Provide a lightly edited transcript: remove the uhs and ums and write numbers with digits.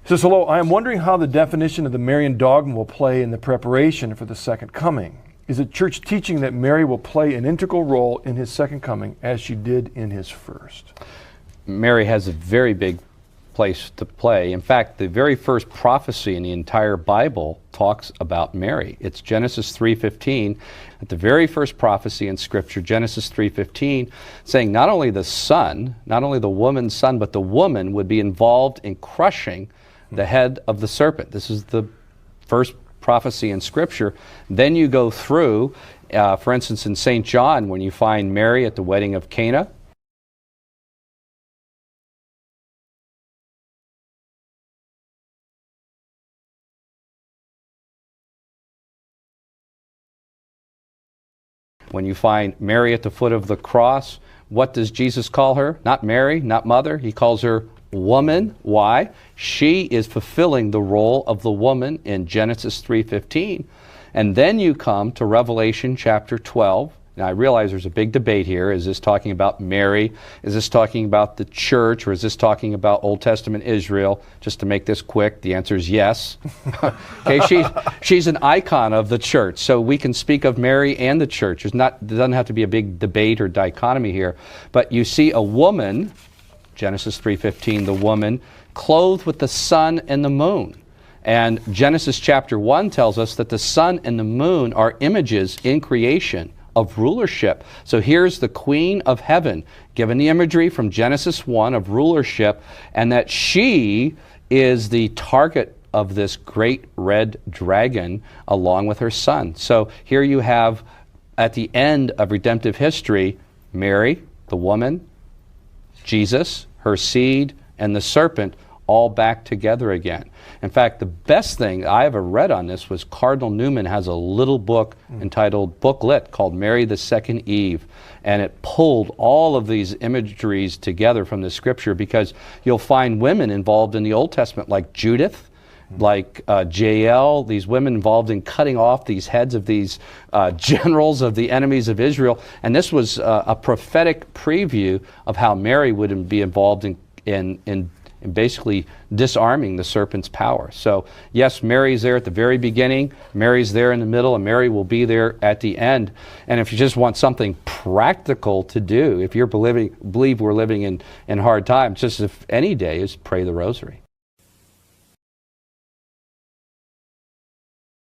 Says, hello, I am wondering how the definition of the Marian dogma will play in the preparation for the second coming. Is it church teaching that Mary will play an integral role in his second coming as she did in his first? Mary has a very big place to play. In fact, the very first prophecy in the entire Bible talks about Mary. It's Genesis 3:15, at the very first prophecy in Scripture, Genesis 3:15, saying not only the son, not only the woman's son, but the woman would be involved in crushing the head of the serpent. This is the first prophecy in Scripture. Then you go through, for instance, in St. John, when you find Mary at the wedding of Cana, when you find Mary at the foot of the cross, what does Jesus call her? Not Mary, not mother. He calls her woman. Why? She is fulfilling the role of the woman in Genesis 3:15. And then you come to Revelation chapter 12. Now, I realize there's a big debate here. Is this talking about Mary? Is this talking about the church? Or is this talking about Old Testament Israel? Just to make this quick, the answer is yes. Okay, she's an icon of the church. So we can speak of Mary and the church. There doesn't have to be a big debate or dichotomy here. But you see a woman, Genesis 3:15, the woman, clothed with the sun and the moon. And Genesis chapter 1 tells us that the sun and the moon are images in creation of rulership. So here's the Queen of Heaven, given the imagery from Genesis 1 of rulership, and that she is the target of this great red dragon along with her son. So here you have, at the end of redemptive history, Mary, the woman, Jesus, her seed, and the serpent all back together again. In fact, the best thing I ever read on this was Cardinal Newman has a little book entitled Booklet called Mary the Second Eve, and it pulled all of these imageries together from the Scripture, because you'll find women involved in the Old Testament like Judith, like Jael, these women involved in cutting off these heads of these generals of the enemies of Israel. And this was a prophetic preview of how Mary would be involved in basically disarming the serpent's power. So yes, Mary's there at the very beginning, Mary's there in the middle, and Mary will be there at the end. And if you just want something practical to do, if you believe we're living in hard times, just if any day, is pray the rosary.